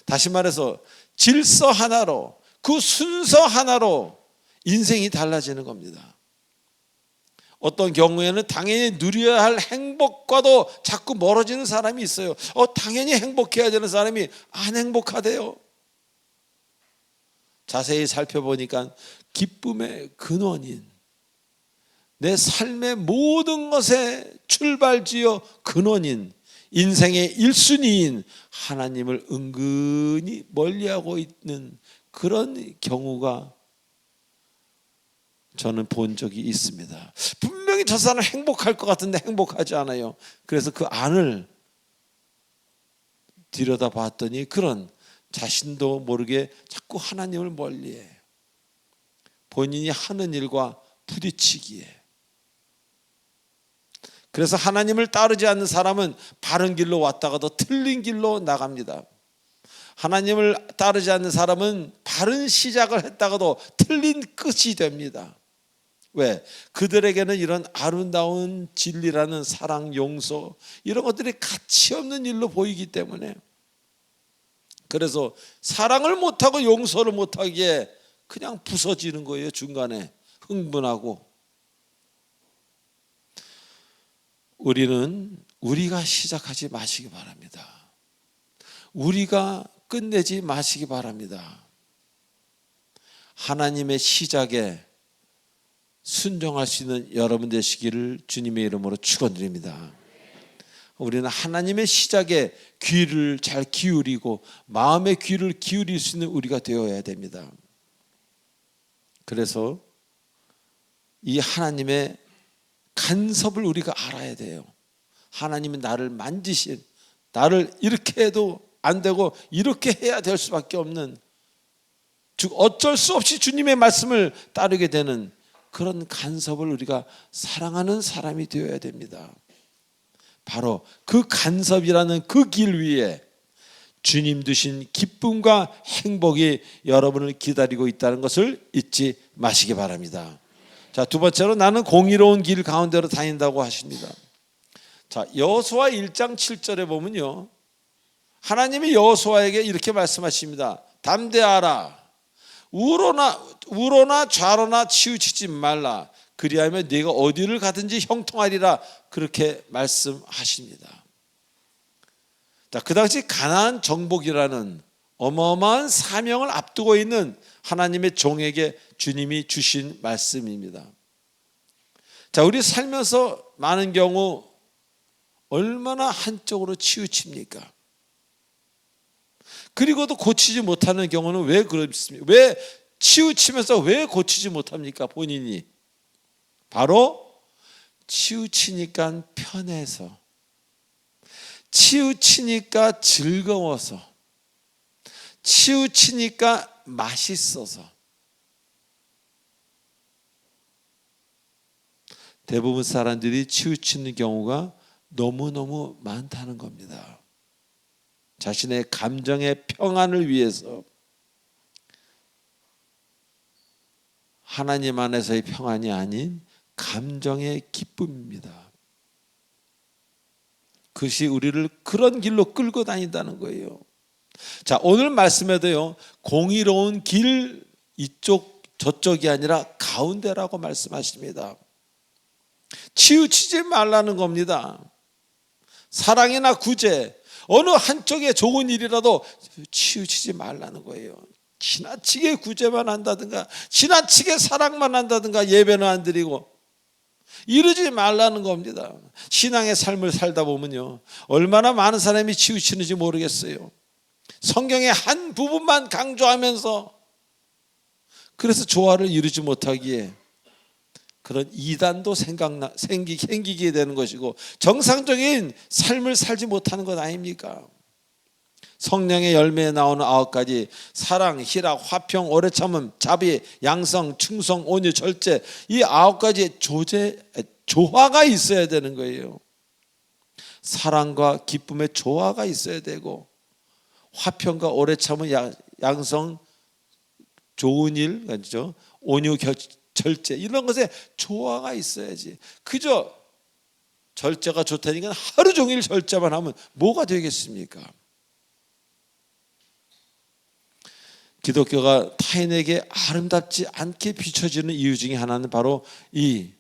다시 말해서 질서 하나로, 그 순서 하나로 인생이 달라지는 겁니다. 어떤 경우에는 당연히 누려야 할 행복과도 자꾸 멀어지는 사람이 있어요. 당연히 행복해야 되는 사람이 안 행복하대요. 자세히 살펴보니까 기쁨의 근원인, 내 삶의 모든 것의 출발지요 근원인, 인생의 1순위인 하나님을 은근히 멀리하고 있는 그런 경우가 저는 본 적이 있습니다. 분명히 저 사람은 행복할 것 같은데 행복하지 않아요. 그래서 그 안을 들여다봤더니 그런 자신도 모르게 자꾸 하나님을 멀리해. 본인이 하는 일과 부딪히기에. 그래서 하나님을 따르지 않는 사람은 바른 길로 왔다가도 틀린 길로 나갑니다. 하나님을 따르지 않는 사람은 바른 시작을 했다가도 틀린 끝이 됩니다. 왜? 그들에게는 이런 아름다운 진리라는 사랑, 용서 이런 것들이 가치 없는 일로 보이기 때문에, 그래서 사랑을 못하고 용서를 못하기에 그냥 부서지는 거예요. 중간에 흥분하고. 우리가 시작하지 마시기 바랍니다. 우리가 끝내지 마시기 바랍니다. 하나님의 시작에 순종할 수 있는 여러분 되시기를 주님의 이름으로 축원드립니다. 우리는 하나님의 시작에 귀를 잘 기울이고 마음의 귀를 기울일 수 있는 우리가 되어야 됩니다. 그래서 이 하나님의 간섭을 우리가 알아야 돼요. 하나님이 나를 만지신, 나를 이렇게 해도 안 되고 이렇게 해야 될 수밖에 없는, 즉 어쩔 수 없이 주님의 말씀을 따르게 되는 그런 간섭을 우리가 사랑하는 사람이 되어야 됩니다. 바로 그 간섭이라는 그 길 위에 주님 두신 기쁨과 행복이 여러분을 기다리고 있다는 것을 잊지 마시기 바랍니다. 자, 두 번째로 나는 공의로운 길 가운데로 다닌다고 하십니다. 자, 여호수아 1장 7절에 보면요, 하나님이 여호수아에게 이렇게 말씀하십니다. 담대하라. 우로나 좌로나 치우치지 말라. 그리하면 네가 어디를 가든지 형통하리라. 그렇게 말씀하십니다. 자, 그 당시 가나안 정복이라는 어마어마한 사명을 앞두고 있는 하나님의 종에게 주님이 주신 말씀입니다. 자, 우리 살면서 많은 경우 얼마나 한쪽으로 치우칩니까? 그리고도 고치지 못하는 경우는 왜 그렇습니까? 왜 치우치면서 왜 고치지 못합니까? 본인이 바로 치우치니까 편해서, 치우치니까 즐거워서, 치우치니까 맛있어서. 대부분 사람들이 치우치는 경우가 너무너무 많다는 겁니다. 자신의 감정의 평안을 위해서, 하나님 안에서의 평안이 아닌 감정의 기쁨입니다. 그것이 우리를 그런 길로 끌고 다닌다는 거예요. 자, 오늘 말씀에도요, 공의로운 길 이쪽 저쪽이 아니라 가운데라고 말씀하십니다. 치우치지 말라는 겁니다. 사랑이나 구제, 어느 한쪽에 좋은 일이라도 치우치지 말라는 거예요. 지나치게 구제만 한다든가 지나치게 사랑만 한다든가 예배는 안 드리고 이러지 말라는 겁니다. 신앙의 삶을 살다 보면요, 얼마나 많은 사람이 치우치는지 모르겠어요. 성경의 한 부분만 강조하면서 그래서 조화를 이루지 못하기에 그런 이단도 생기게 되는 것이고 정상적인 삶을 살지 못하는 것 아닙니까? 성령의 열매에 나오는 9가지 사랑, 희락, 화평, 오래 참음, 자비, 양성, 충성, 온유, 절제, 이 9가지의 조화가 있어야 되는 거예요. 사랑과 기쁨의 조화가 있어야 되고 화평과 오래 참음, 양성, 좋은 일, 그렇죠? 온유, 절제, 이런 것에 조화가 있어야지. 그저 절제가 좋다니까 하루 종일 절제만 하면 뭐가 되겠습니까? 기독교가 타인에게 아름답지 않게 비춰지는 이유 중에 하나는 바로 이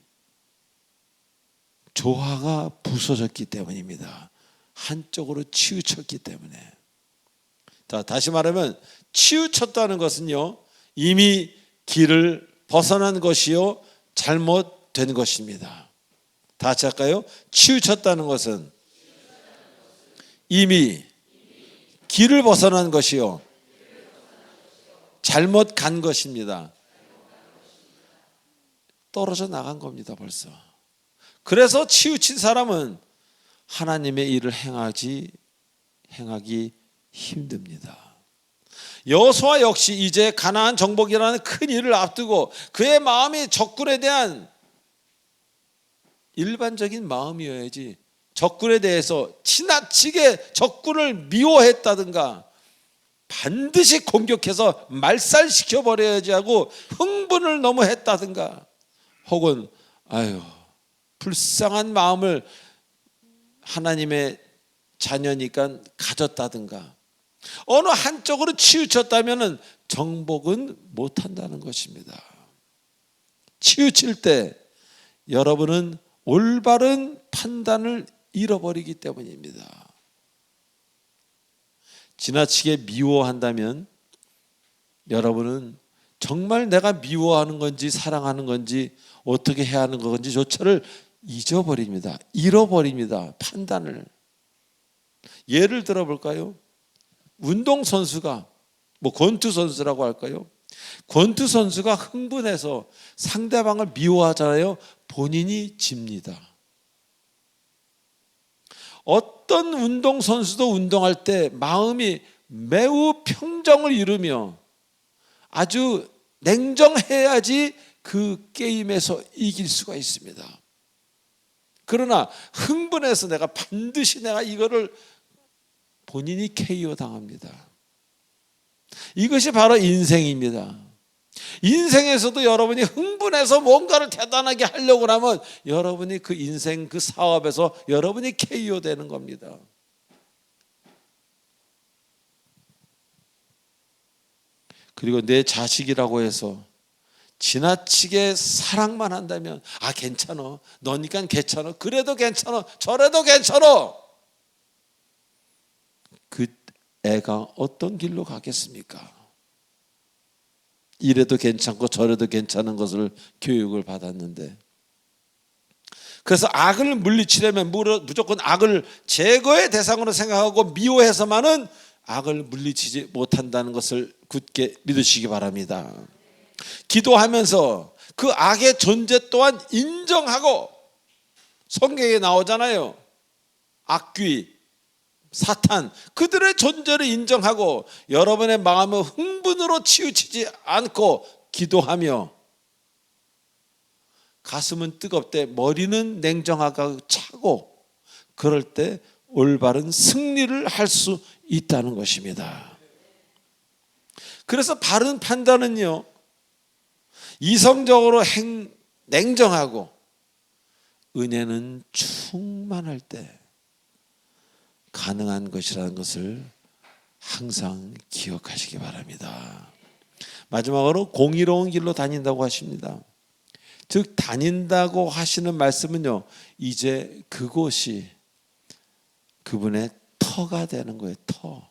조화가 부서졌기 때문입니다. 한쪽으로 치우쳤기 때문에. 자, 다시 말하면 치우쳤다는 것은요, 이미 길을 벗어난 것이요 잘못된 것입니다. 다 같이 할까요? 치우쳤다는 것은 이미 길을 벗어난 것이요 잘못 간 것입니다. 떨어져 나간 겁니다, 벌써. 그래서 치우친 사람은 하나님의 일을 행하기 힘듭니다. 여호수아 역시 이제 가나안 정복이라는 큰 일을 앞두고 그의 마음이 적군에 대한 일반적인 마음이어야지, 적군에 대해서 지나치게 적군을 미워했다든가 반드시 공격해서 말살시켜 버려야지 하고 흥분을 너무 했다든가 혹은 불쌍한 마음을 하나님의 자녀니까 가졌다든가 어느 한쪽으로 치우쳤다면 정복은 못한다는 것입니다. 치우칠 때 여러분은 올바른 판단을 잃어버리기 때문입니다. 지나치게 미워한다면 여러분은 정말 내가 미워하는 건지 사랑하는 건지 어떻게 해야 하는 건지조차를 잊어버립니다. 잃어버립니다. 판단을. 예를 들어 볼까요? 운동선수가 권투 선수라고 할까요? 권투 선수가 흥분해서 상대방을 미워하잖아요. 본인이 집니다. 어떤 운동선수도 운동할 때 마음이 매우 평정을 이루며 아주 냉정해야지 그 게임에서 이길 수가 있습니다. 그러나 흥분해서 반드시 이거를 본인이 KO 당합니다. 이것이 바로 인생입니다. 인생에서도 여러분이 흥분해서 뭔가를 대단하게 하려고 하면 여러분이 그 인생 그 사업에서 여러분이 KO 되는 겁니다. 그리고 내 자식이라고 해서 지나치게 사랑만 한다면 괜찮아, 너니까 괜찮아, 그래도 괜찮아, 저래도 괜찮아, 그 애가 어떤 길로 가겠습니까? 이래도 괜찮고 저래도 괜찮은 것을 교육을 받았는데, 그래서 악을 물리치려면 무조건 악을 제거의 대상으로 생각하고 미워해서만은 악을 물리치지 못한다는 것을 굳게 믿으시기 바랍니다. 기도하면서 그 악의 존재 또한 인정하고, 성경에 나오잖아요. 악귀, 사탄, 그들의 존재를 인정하고 여러분의 마음을 흥분으로 치우치지 않고 기도하며 가슴은 뜨겁되 머리는 냉정하고 차고, 그럴 때 올바른 승리를 할 수 있다는 것입니다. 그래서 바른 판단은요, 이성적으로 냉정하고 은혜는 충만할 때 가능한 것이라는 것을 항상 기억하시기 바랍니다. 마지막으로 공의로운 길로 다닌다고 하십니다. 즉 다닌다고 하시는 말씀은요, 이제 그곳이 그분의 터가 되는 거예요. 터.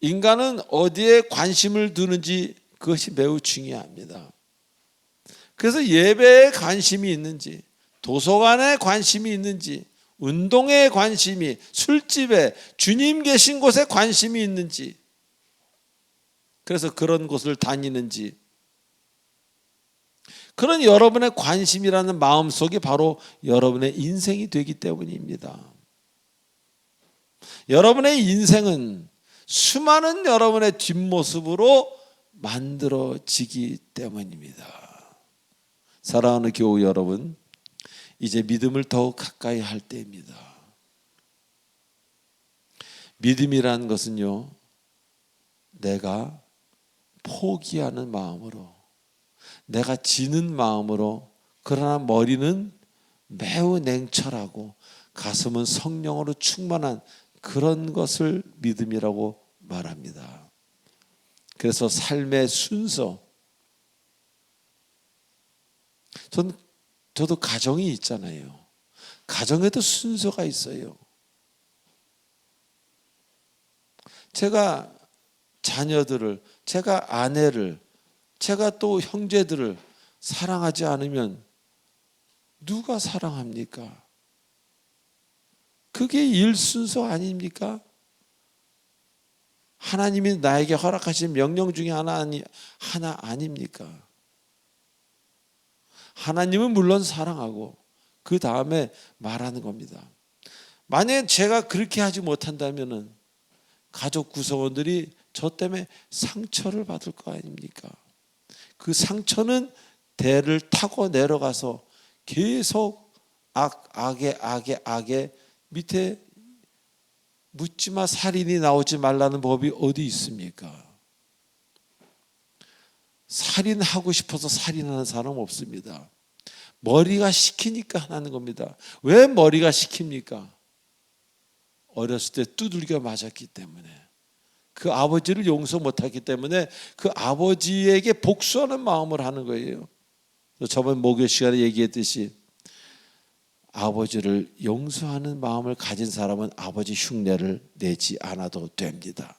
인간은 어디에 관심을 두는지 그것이 매우 중요합니다. 그래서 예배에 관심이 있는지, 도서관에 관심이 있는지, 운동에 관심이, 술집에, 주님 계신 곳에 관심이 있는지, 그래서 그런 곳을 다니는지, 그런 여러분의 관심이라는 마음속이 바로 여러분의 인생이 되기 때문입니다. 여러분의 인생은 수많은 여러분의 뒷모습으로 만들어지기 때문입니다. 사랑하는 교우 여러분, 이제 믿음을 더욱 가까이 할 때입니다. 믿음이라는 것은요, 내가 포기하는 마음으로, 내가 지는 마음으로, 그러나 머리는 매우 냉철하고 가슴은 성령으로 충만한 그런 것을 믿음이라고 말합니다. 그래서 삶의 순서, 저도 가정이 있잖아요. 가정에도 순서가 있어요. 제가 자녀들을, 제가 아내를, 제가 또 형제들을 사랑하지 않으면 누가 사랑합니까? 그게 일순서 아닙니까? 하나님이 나에게 허락하신 명령 중에 하나 아닙니까? 하나님은 물론 사랑하고 그 다음에 말하는 겁니다. 만약에 제가 그렇게 하지 못한다면 가족 구성원들이 저 때문에 상처를 받을 거 아닙니까? 그 상처는 대를 타고 내려가서 계속 악의 밑에 묻지마 살인이 나오지 말라는 법이 어디 있습니까? 살인하고 싶어서 살인하는 사람 없습니다. 머리가 시키니까 하는 겁니다. 왜 머리가 시킵니까? 어렸을 때 두들겨 맞았기 때문에, 그 아버지를 용서 못했기 때문에 그 아버지에게 복수하는 마음을 하는 거예요. 저번 목요 시간에 얘기했듯이 아버지를 용서하는 마음을 가진 사람은 아버지 흉내를 내지 않아도 됩니다.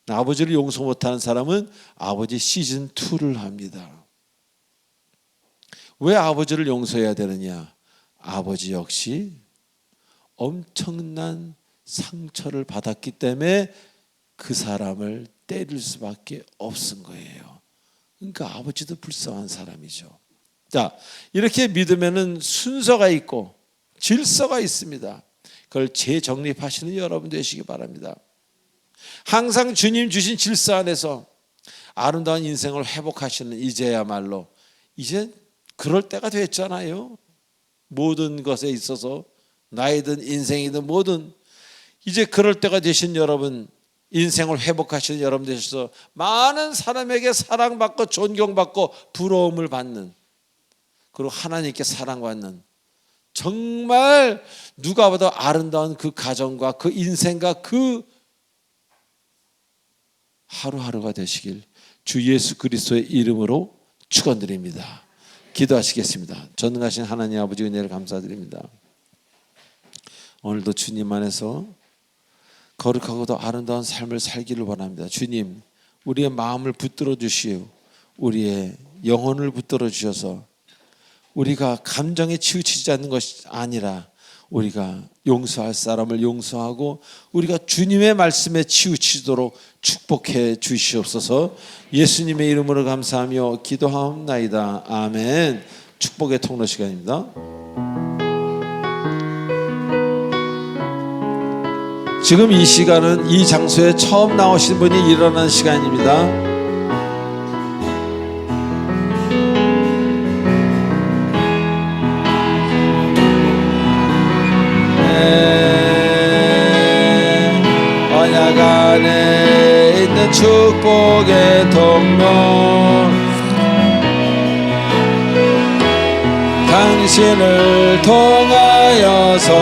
아버지를 용서 못하는 사람은 아버지 시즌2를 합니다. 왜 아버지를 용서해야 되느냐? 아버지 역시 엄청난 상처를 받았기 때문에 그 사람을 때릴 수밖에 없은 거예요. 그러니까 아버지도 불쌍한 사람이죠. 자, 이렇게 믿으면은 순서가 있고 질서가 있습니다. 그걸 재정립하시는 여러분 되시기 바랍니다. 항상 주님 주신 질서 안에서 아름다운 인생을 회복하시는, 이제야말로 이제 그럴 때가 됐잖아요. 모든 것에 있어서 나이든 인생이든 뭐든 이제 그럴 때가 되신 여러분, 인생을 회복하시는 여러분 되셔서 많은 사람에게 사랑받고 존경받고 부러움을 받는, 그리고 하나님께 사랑받는 정말 누가 봐도 아름다운 그 가정과 그 인생과 그 하루하루가 되시길 주 예수 그리스도의 이름으로 축원드립니다. 기도하시겠습니다. 전능하신 하나님 아버지 은혜를 감사드립니다. 오늘도 주님 안에서 거룩하고도 아름다운 삶을 살기를 원합니다. 주님, 우리의 마음을 붙들어 주시오. 우리의 영혼을 붙들어 주셔서 우리가 감정에 치우치지 않는 것이 아니라 우리가 용서할 사람을 용서하고 우리가 주님의 말씀에 치우치도록 축복해 주시옵소서. 예수님의 이름으로 감사하며 기도하옵나이다. 아멘. 축복의 통로 시간입니다. 지금 이 시간은 이 장소에 처음 나오신 분이 일어나는 시간입니다. 언약 안에 있는 축복의 통로, 당신을 통하여서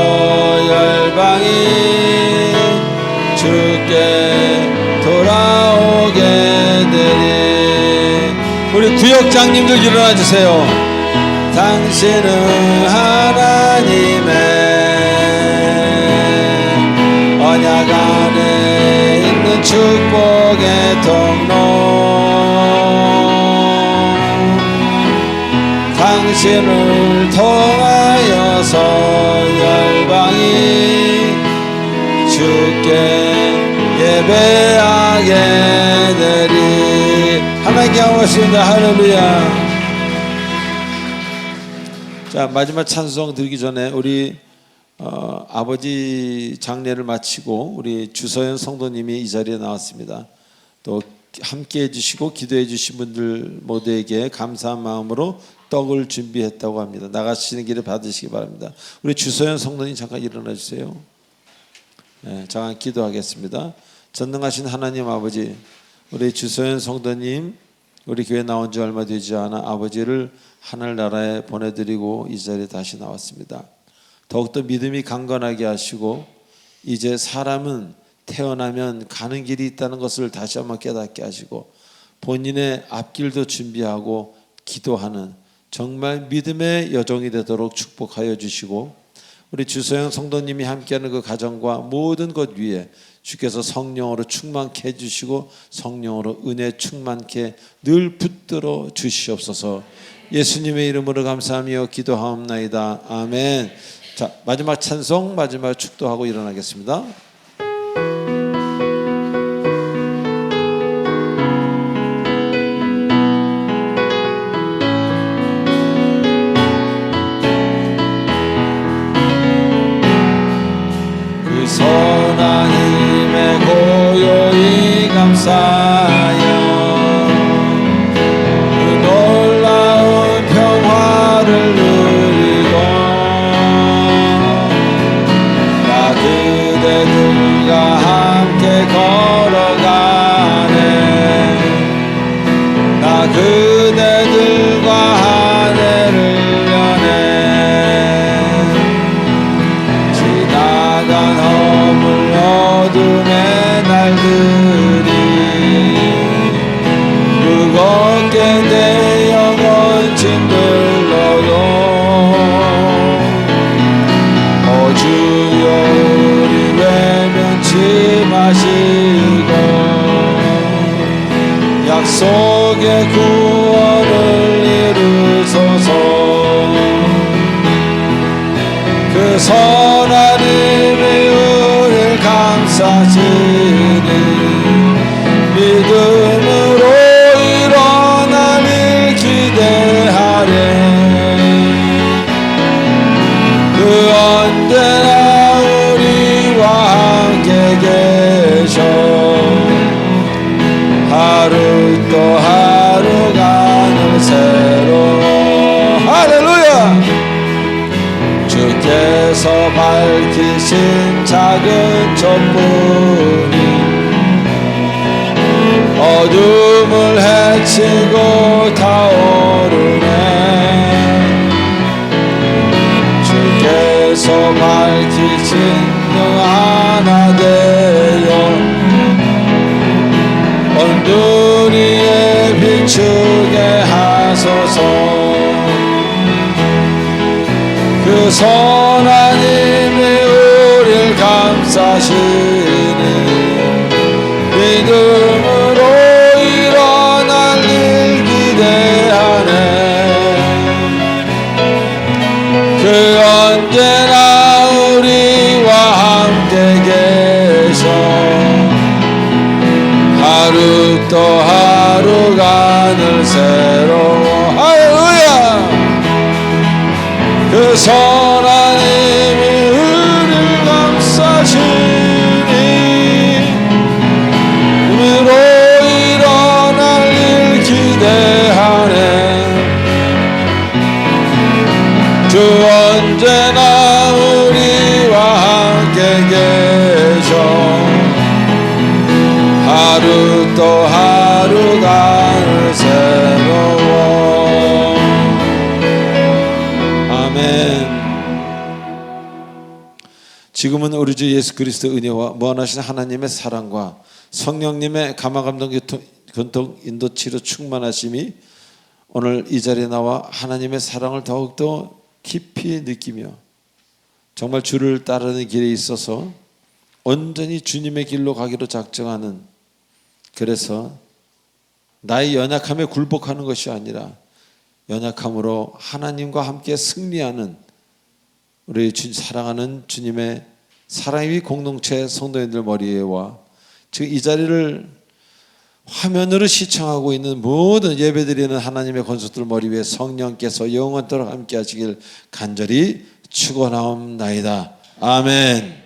열방이 주께 돌아오게 되리. 우리 구역장님들 일어나 주세요. 당신은 하나님의 언약 안에 축복의 통로 당신을 통하여서 열방이 주께 예배하게 되리. 하나님께 영광습니다. 할렐루야. 자, 마지막 찬송 드리기 전에 우리 아버지 장례를 마치고 우리 주서연 성도님이 이 자리에 나왔습니다. 또 함께 해주시고 기도해 주신 분들 모두에게 감사한 마음으로 떡을 준비했다고 합니다. 나가시는 길에 받으시기 바랍니다. 우리 주서연 성도님 잠깐 일어나 주세요. 네, 잠깐 기도하겠습니다. 전능하신 하나님 아버지, 우리 주서연 성도님 우리 교회 나온 지 얼마 되지 않아 아버지를 하늘나라에 보내드리고 이 자리에 다시 나왔습니다. 더욱더 믿음이 강건하게 하시고 이제 사람은 태어나면 가는 길이 있다는 것을 다시 한번 깨닫게 하시고 본인의 앞길도 준비하고 기도하는 정말 믿음의 여정이 되도록 축복하여 주시고 우리 주서영 성도님이 함께하는 그 가정과 모든 것 위에 주께서 성령으로 충만케 해주시고 성령으로 은혜 충만케 늘 붙들어 주시옵소서. 예수님의 이름으로 감사하며 기도하옵나이다. 아멘. 자, 마지막 찬송, 마지막 축도하고 일어나겠습니다. 그 선한 힘에 고요히 감사하여 그 놀라운 평화를 누리고 나 그대들과 함께 걸어가네. 나 그대들과 하늘을 여네. 지나간 허물 어둠의 날들이 무겁게 내 영혼 짓눌러도 주여 우리 외면치 마시고 약속의 구원을 이루소서. 그 선한 힘이 우리를 감싸시니 믿음으로 일어날 일 기대하래. 그 언제나 우리와 함께 계셔 하루 또 하루가 늘 새로워. 할렐루야. 주께서 밝히신 작은 촛불이 어둠을 헤치고 타오르네. 주께서 밝히신 영 하나 되어 온 두리에 비추게 하소서. 그 선한 힘이 우리를 감싸시니 믿음으로 일어날 일 기대하네. 그 언제나 우리와 함께 계셔 하루 또 하루가 늘 새로워. 할렐루야. 그 선한 힘이 우리를 감싸시니 힘으로 일어날 일 기대하네. 주 언제나 우리와 함께 계셔 하루 또 하루가 늘 새로워. 지금은 우리 주 예수 그리스도 은혜와 무한하신 하나님의 사랑과 성령님의 감화감동 교통 인도치료 충만하심이 오늘 이 자리에 나와 하나님의 사랑을 더욱더 깊이 느끼며 정말 주를 따르는 길에 있어서 온전히 주님의 길로 가기로 작정하는 그래서 나의 연약함에 굴복하는 것이 아니라 연약함으로 하나님과 함께 승리하는 우리 사랑하는 주님의 사랑의 공동체 성도님들 머리에와 지금 이 자리를 화면으로 시청하고 있는 모든 예배드리는 하나님의 권속들 머리 위에 성령께서 영원토록 함께 하시길 간절히 축원하옵나이다. 아멘.